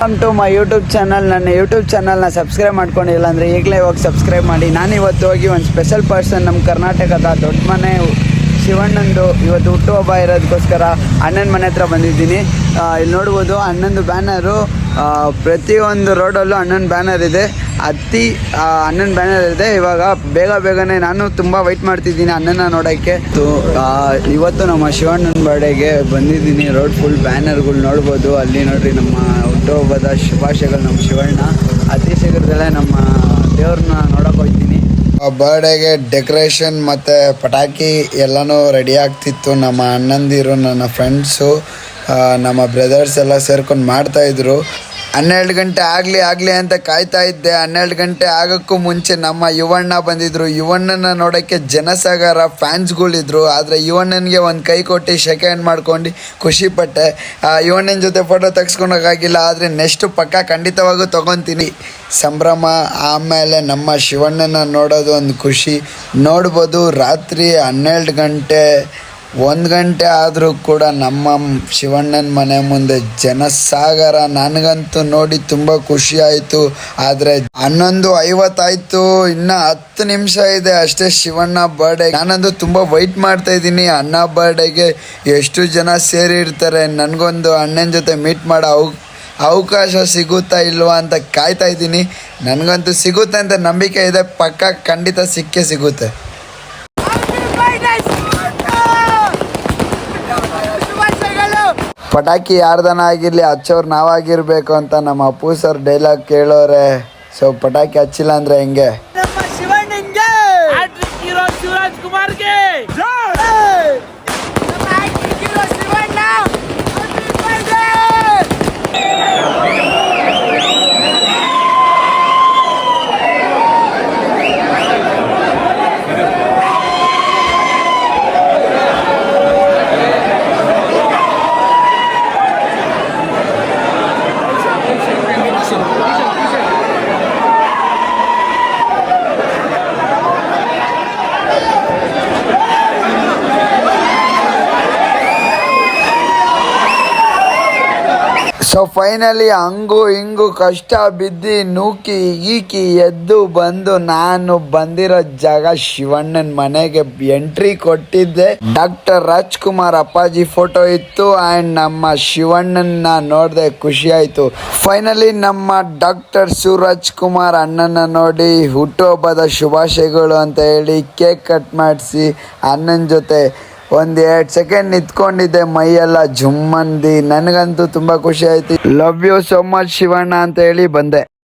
Welcome to my YouTube channel. ನನ್ನ YouTube ಚಾನಲ್ನ subscribe ಮಾಡ್ಕೊಂಡಿಲ್ಲ ಅಂದರೆ ಈಗಲೇ ಹೋಗಿ ಸಬ್ಸ್ಕ್ರೈಬ್ ಮಾಡಿ. ನಾನಿವತ್ತು ಹೋಗಿ ಒಂದು ಸ್ಪೆಷಲ್ ಪರ್ಸನ್ ನಮ್ಮ ಕರ್ನಾಟಕದ ದೊಡ್ಡ ಮನೆ ಶಿವಣ್ಣಂದು ಇವತ್ತು ಹುಟ್ಟುಹಬ್ಬ ಇರೋದಕ್ಕೋಸ್ಕರ ಅಣ್ಣನ ಮನೆ ಹತ್ರ ಬಂದಿದ್ದೀನಿ. ಇಲ್ಲಿ ನೋಡ್ಬೋದು ಅಣ್ಣಂದು ಬ್ಯಾನರು, ಪ್ರತಿಯೊಂದು ರೋಡಲ್ಲೂ ಅಣ್ಣನ ಬ್ಯಾನರ್ ಇದೆ. ಅಣ್ಣನ ಬ್ಯಾನರ್ ಇದೆ. ಇವಾಗ ಬೇಗನೆ ನಾನು ತುಂಬ ವೆಯ್ಟ್ ಮಾಡ್ತಿದ್ದೀನಿ ಅಣ್ಣನ ನೋಡೋಕ್ಕೆ. ಇವತ್ತು ನಮ್ಮ ಶಿವಣ್ಣನ ಬರ್ಡೇಗೆ ಬಂದಿದ್ದೀನಿ. ರೋಡ್ ಫುಲ್ ಬ್ಯಾನರ್ಗಳು ನೋಡ್ಬೋದು. ಅಲ್ಲಿ ನೋಡ್ರಿ ನಮ್ಮ ಹುಟ್ಟುಹಬ್ಬದ ಶುಭಾಶಯಗಳು ನಮ್ಮ ಶಿವಣ್ಣ. ಅತಿ ಶೀಘ್ರದಲ್ಲೇ ನಮ್ಮ ದೇವ್ರನ್ನ ನೋಡೋಕೆ ಹೋಗ್ತೀನಿ. ಬರ್ಡೇಗೆ ಡೆಕೋರೇಷನ್ ಮತ್ತು ಪಟಾಕಿ ಎಲ್ಲನೂ ರೆಡಿ ಆಗ್ತಿತ್ತು. ನಮ್ಮ ಅಣ್ಣಂದಿರು, ನನ್ನ ಫ್ರೆಂಡ್ಸು, ನಮ್ಮ ಬ್ರದರ್ಸ್ ಎಲ್ಲ ಸೇರ್ಕೊಂಡು ಮಾಡ್ತಾಯಿದ್ರು. 12 ಗಂಟೆ ಆಗಲಿ ಅಂತ ಕಾಯ್ತಾ ಇದ್ದೆ. 12 ಗಂಟೆ ಆಗೋಕ್ಕೂ ಮುಂಚೆ ನಮ್ಮ ಯುವಣ್ಣ ಬಂದಿದ್ದರು. ಯುವಣ್ಣನ ನೋಡೋಕ್ಕೆ ಜನಸಾಗರ ಫ್ಯಾನ್ಸ್ಗಳಿದ್ರು. ಆದರೆ ಯುವಣ್ಣನಿಗೆ ಒಂದು ಕೈ ಕೊಟ್ಟು ಶೇಕ್ ಹ್ಯಾಂಡ್ ಮಾಡ್ಕೊಂಡು ಖುಷಿಪಟ್ಟೆ. ಯುವಣ್ಣನ ಜೊತೆ ಫೋಟೋ ತೆಗೆಸ್ಕೊಳಕ್ಕಾಗಿಲ್ಲ, ಆದರೆ ನೆಕ್ಸ್ಟು ಪಕ್ಕ ಖಂಡಿತವಾಗೂ ತೊಗೊತೀನಿ. ಸಂಭ್ರಮ. ಆಮೇಲೆ ನಮ್ಮ ಶಿವಣ್ಣನ ನೋಡೋದು ಒಂದು ಖುಷಿ. ನೋಡ್ಬೋದು ರಾತ್ರಿ 12 ಗಂಟೆ 1 ಗಂಟೆ ಆದರೂ ಕೂಡ ನಮ್ಮ ಶಿವಣ್ಣನ ಮನೆ ಮುಂದೆ ಜನಸಾಗರ. ನನಗಂತೂ ನೋಡಿ ತುಂಬ ಖುಷಿ ಆಯಿತು. ಆದರೆ 11:50 ಆಯಿತು, ಇನ್ನು 10 ನಿಮಿಷ ಇದೆ ಅಷ್ಟೇ ಶಿವಣ್ಣ ಬರ್ಡೇ. ನಾನಂತೂ ತುಂಬ ವೆಯ್ಟ್ ಮಾಡ್ತಾ ಇದ್ದೀನಿ ಅಣ್ಣ ಬರ್ಡೇಗೆ. ಎಷ್ಟು ಜನ ಸೇರಿರ್ತಾರೆ, ನನಗೊಂದು ಅಣ್ಣನ ಜೊತೆ ಮೀಟ್ ಮಾಡೋ ಅವಕಾಶ ಸಿಗುತ್ತಾ ಇಲ್ವಾ ಅಂತ ಕಾಯ್ತಾ ಇದ್ದೀನಿ. ನನಗಂತೂ ಸಿಗುತ್ತೆ ಅಂತ ನಂಬಿಕೆ ಇದೆ. ಪಕ್ಕ ಖಂಡಿತ ಸಿಕ್ಕೇ ಸಿಗುತ್ತೆ. ಪಟಾಕಿ ಯಾರ್ದನ ಆಗಿರಲಿ, ಹಚ್ಚೋರು ನಾವಾಗಿರಬೇಕು ಅಂತ ನಮ್ಮ ಅಪ್ಪು ಸರ್ ಡೈಲಾಗ್ ಕೇಳೋರೆ. ಸೊ ಪಟಾಕಿ ಹಚ್ಚಿಲ್ಲ ಅಂದರೆ ಹೆಂಗೆ? ಸೊ ಫೈನಲಿ ಹಂಗು ಹಿಂಗು ಕಷ್ಟ ಬಿದ್ದು ನೂಕಿ ಈಕಿ ಎದ್ದು ಬಂದು ನಾನು ಬಂದಿರೋ ಜಾಗ ಶಿವಣ್ಣನ ಮನೆಗೆ ಎಂಟ್ರಿ ಕೊಟ್ಟಿದ್ದೆ. ಡಾಕ್ಟರ್ ರಾಜ್ಕುಮಾರ್ ಅಪ್ಪಾಜಿ ಫೋಟೋ ಇತ್ತು ಆ್ಯಂಡ್ ನಮ್ಮ ಶಿವಣ್ಣನ ನೋಡಿದೆ, ಖುಷಿ ಆಯಿತು. ಫೈನಲಿ ನಮ್ಮ ಡಾಕ್ಟರ್ ಶಿವರಾಜ್ ಕುಮಾರ್ ಅಣ್ಣನ ನೋಡಿ ಹುಟ್ಟುಹಬ್ಬದ ಶುಭಾಶಯಗಳು ಅಂತ ಹೇಳಿ ಕೇಕ್ ಕಟ್ ಮಾಡಿಸಿ ಅಣ್ಣನ ಜೊತೆ 1-2 ಸೆಕೆಂಡ್ ನಿಂತ್ಕೊಂಡಿದ್ದೆ. ಮೈಯೆಲ್ಲ ಜುಮ್ಮಂದಿ. ನನಗಂತೂ ತುಂಬ ಖುಷಿ ಆಯ್ತು. Love you so much Shivanna ಅಂತ ಹೇಳಿ ಬಂದೆ.